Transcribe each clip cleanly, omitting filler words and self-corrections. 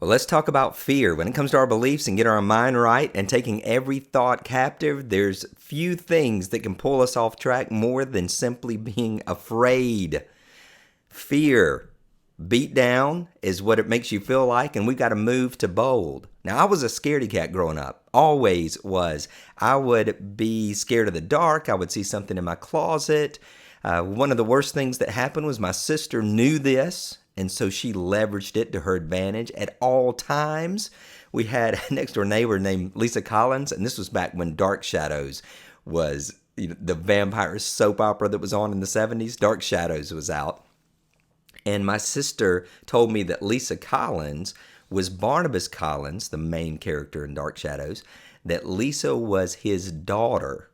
Well, let's talk about fear. When it comes to our beliefs and getting our mind right and taking every thought captive, there's few things that can pull us off track more than simply being afraid. Fear, beat down, is what it makes you feel like, and we got to move to bold. Now, I was a scaredy cat growing up, always was. I would be scared of the dark. I would see something in my closet. One of the worst things that happened was my sister knew this, and so she leveraged it to her advantage at all times. We had a next door neighbor named Lisa Collins, and this was back when Dark Shadows was the vampire soap opera that was on in the 70s. Dark Shadows was out. And my sister told me that Lisa Collins was Barnabas Collins, the main character in Dark Shadows, that Lisa was his daughter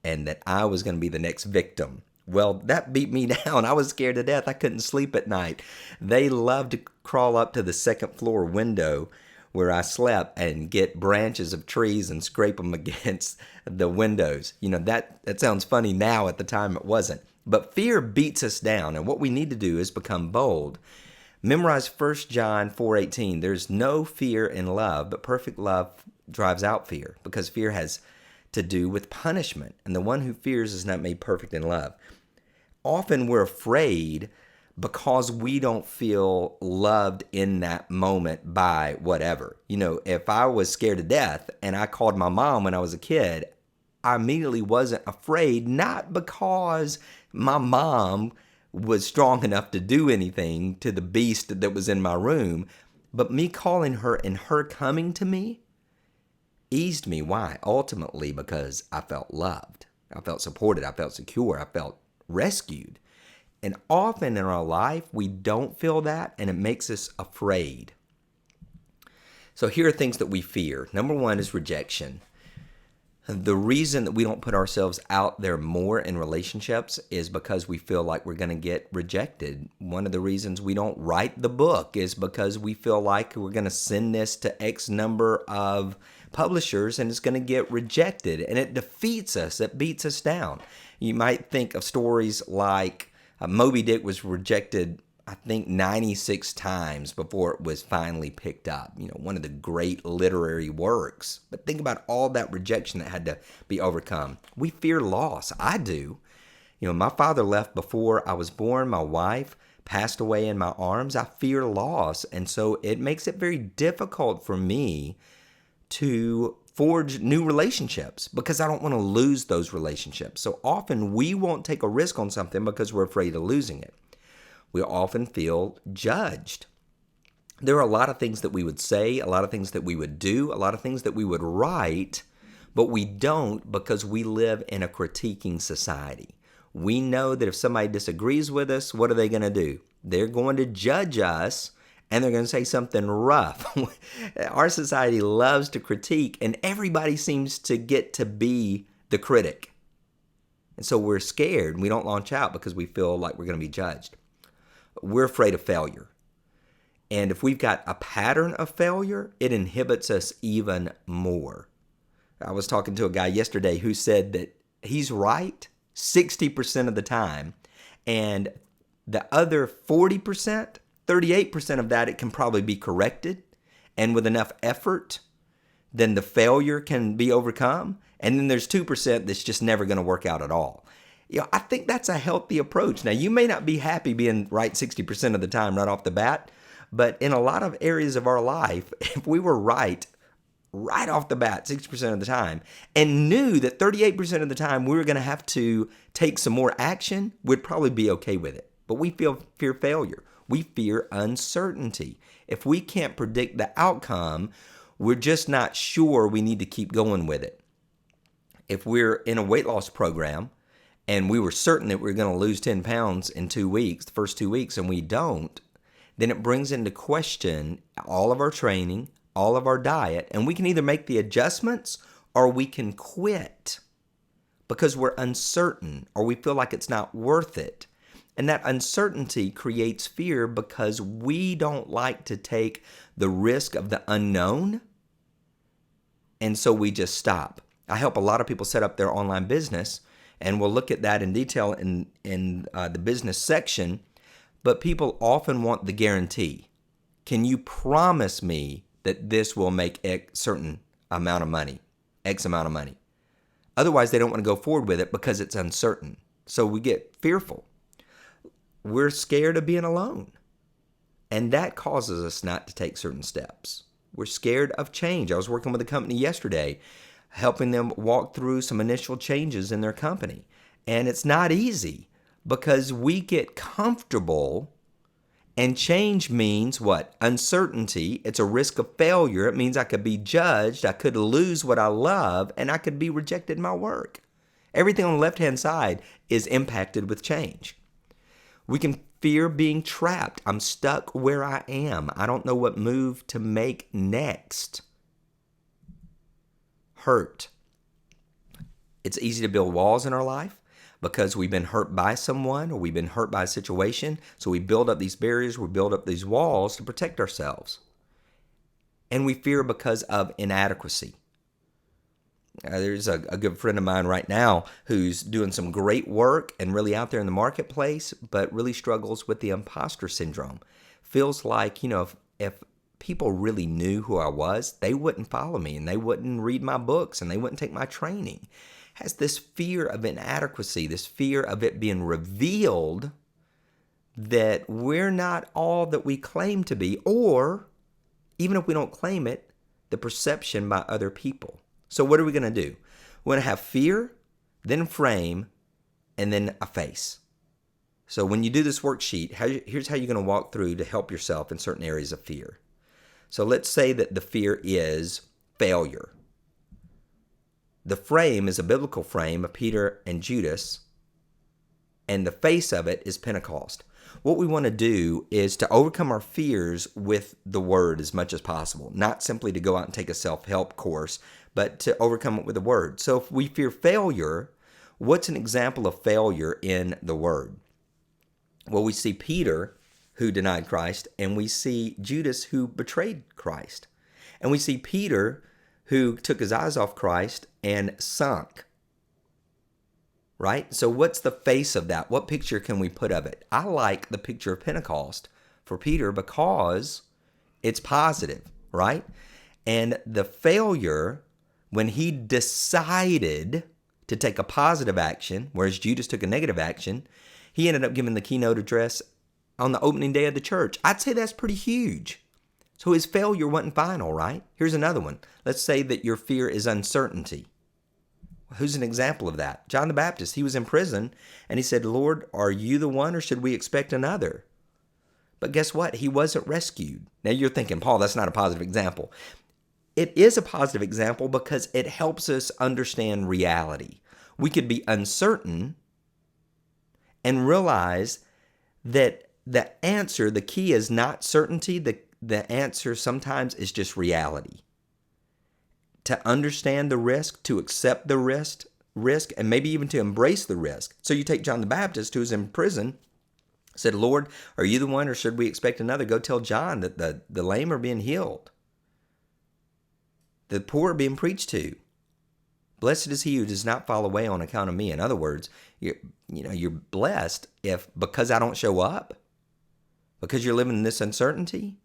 and that I was going to be the next victim. Well, that beat me down. I was scared to death. I couldn't sleep at night. They loved to crawl up to the second floor window where I slept and get branches of trees and scrape them against the windows. That sounds funny now. At the time, it wasn't. But fear beats us down, and what we need to do is become bold. Memorize 1 John 4:18. There's no fear in love, but perfect love drives out fear, because fear has to do with punishment, and the one who fears is not made perfect in love. Often we're afraid because we don't feel loved in that moment by whatever. If I was scared to death and I called my mom when I was a kid, I immediately wasn't afraid, not because my mom was strong enough to do anything to the beast that was in my room, but me calling her and her coming to me eased me. Why? Ultimately, because I felt loved. I felt supported. I felt secure. I felt rescued. And often in our life, we don't feel that, and it makes us afraid. So here are things that we fear. Number one is rejection. The reason that we don't put ourselves out there more in relationships is because we feel like we're going to get rejected. One of the reasons we don't write the book is because we feel like we're going to send this to X number of publishers and it's going to get rejected. And it defeats us. It beats us down. You might think of stories like Moby Dick was rejected, I think, 96 times before it was finally picked up. One of the great literary works. But think about all that rejection that had to be overcome. We fear loss. I do. My father left before I was born. My wife passed away in my arms. I fear loss. And so it makes it very difficult for me to forge new relationships because I don't want to lose those relationships. So often we won't take a risk on something because we're afraid of losing it. We often feel judged. There are a lot of things that we would say, a lot of things that we would do, a lot of things that we would write, but we don't because we live in a critiquing society. We know that if somebody disagrees with us, what are they going to do? They're going to judge us and they're going to say something rough. Our society loves to critique, and everybody seems to get to be the critic. And so we're scared and we don't launch out because we feel like we're going to be judged. We're afraid of failure. And if we've got a pattern of failure, it inhibits us even more. I was talking to a guy yesterday who said that he's right 60% of the time, and the other 40%, 38% of that, it can probably be corrected. And with enough effort, then the failure can be overcome. And then there's 2% that's just never going to work out at all. I think that's a healthy approach. Now, you may not be happy being right 60% of the time right off the bat, but in a lot of areas of our life, if we were right off the bat 60% of the time and knew that 38% of the time we were going to have to take some more action, we'd probably be okay with it. But we fear failure. We fear uncertainty. If we can't predict the outcome, we're just not sure we need to keep going with it. If we're in a weight loss program and we were certain that we were going to lose 10 pounds in 2 weeks, the first 2 weeks, and we don't, then it brings into question all of our training, all of our diet, and we can either make the adjustments or we can quit because we're uncertain or we feel like it's not worth it. And that uncertainty creates fear because we don't like to take the risk of the unknown. And so we just stop. I help a lot of people set up their online business, and we'll look at that in detail in the business section. But people often want the guarantee. Can you promise me that this will make X certain amount of money, X amount of money? Otherwise, they don't want to go forward with it because it's uncertain. So we get fearful. We're scared of being alone. And that causes us not to take certain steps. We're scared of change. I was working with a company yesterday, helping them walk through some initial changes in their company. And it's not easy because we get comfortable, and change means what? Uncertainty. It's a risk of failure. It means I could be judged, I could lose what I love, and I could be rejected in my work. Everything on the left-hand side is impacted with change. We can fear being trapped. I'm stuck where I am. I don't know what move to make next. Hurt. It's easy to build walls in our life because we've been hurt by someone or we've been hurt by a situation. So we build up these barriers, we build up these walls to protect ourselves. And we fear because of inadequacy. There's a good friend of mine right now who's doing some great work and really out there in the marketplace, but really struggles with the imposter syndrome. Feels like, if people really knew who I was, they wouldn't follow me and they wouldn't read my books and they wouldn't take my training. Has this fear of inadequacy, this fear of it being revealed that we're not all that we claim to be, or even if we don't claim it, the perception by other people. So what are we going to do? We're going to have fear, then frame, and then a face. So when you do this worksheet, here's how you're going to walk through to help yourself in certain areas of fear. So let's say that the fear is failure. The frame is a biblical frame of Peter and Judas, and the face of it is Pentecost. What we want to do is to overcome our fears with the Word as much as possible, not simply to go out and take a self-help course, but to overcome it with the Word. So if we fear failure, what's an example of failure in the Word? Well, we see Peter, who denied Christ, and we see Judas, who betrayed Christ. And we see Peter, who took his eyes off Christ and sunk. Right? So what's the face of that? What picture can we put of it? I like the picture of Pentecost for Peter because it's positive, right? And the failure, when he decided to take a positive action, whereas Judas took a negative action, he ended up giving the keynote address on the opening day of the church. I'd say that's pretty huge. So his failure wasn't final, right? Here's another one. Let's say that your fear is uncertainty. Who's an example of that? John the Baptist. He was in prison and he said, Lord, are you the one or should we expect another? But guess what? He wasn't rescued. Now you're thinking, Paul, that's not a positive example. It is a positive example because it helps us understand reality. We could be uncertain and realize that the answer, the key is not certainty. The answer sometimes is just reality. To understand the risk, to accept the risk, and maybe even to embrace the risk. So you take John the Baptist, who was in prison, said, Lord, are you the one or should we expect another? Go tell John that the lame are being healed. The poor are being preached to. Blessed is he who does not fall away on account of me. In other words, you're blessed if because I don't show up, because you're living in this uncertainty,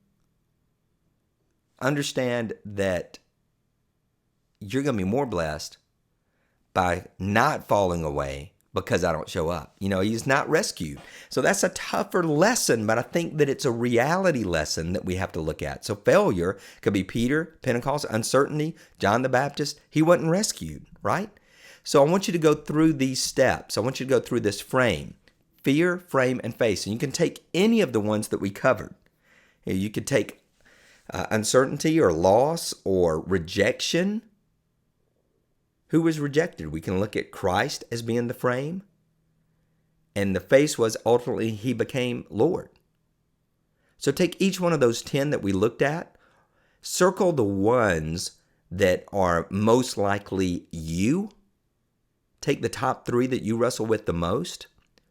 understand that you're going to be more blessed by not falling away because I don't show up. He's not rescued. So that's a tougher lesson, but I think that it's a reality lesson that we have to look at. So failure could be Peter, Pentecost, uncertainty, John the Baptist. He wasn't rescued, right? So I want you to go through these steps. I want you to go through this frame: fear, frame, and face. And you can take any of the ones that we covered. You could take uncertainty or loss or rejection. Who was rejected? We can look at Christ as being the frame. And the face was ultimately he became Lord. So take each one of those 10 that we looked at, circle the ones that are most likely you. Take the top 3 that you wrestle with the most,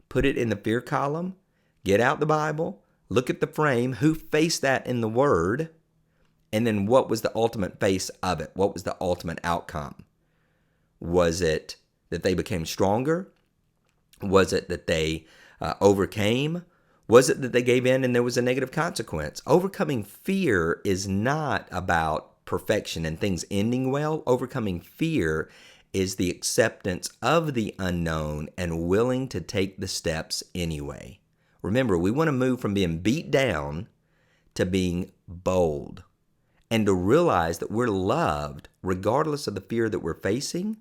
put it in the fear column, get out the Bible, look at the frame, who faced that in the Word, and then what was the ultimate face of it? What was the ultimate outcome? Was it that they became stronger? Was it that they overcame? Was it that they gave in and there was a negative consequence? Overcoming fear is not about perfection and things ending well. Overcoming fear is the acceptance of the unknown and willing to take the steps anyway. Remember, we want to move from being beat down to being bold and to realize that we're loved regardless of the fear that we're facing,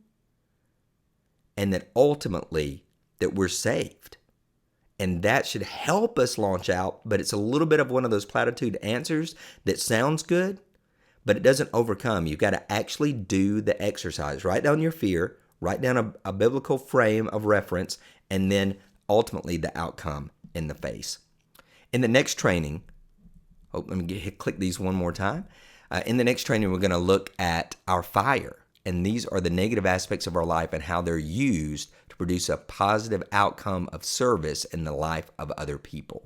and that ultimately that we're saved. And that should help us launch out, but it's a little bit of one of those platitude answers that sounds good, but it doesn't overcome. You've got to actually do the exercise. Write down your fear, write down a biblical frame of reference, and then ultimately the outcome in the face. In the next training, let me click these one more time. In the next training, we're going to look at our fire. And these are the negative aspects of our life and how they're used to produce a positive outcome of service in the life of other people.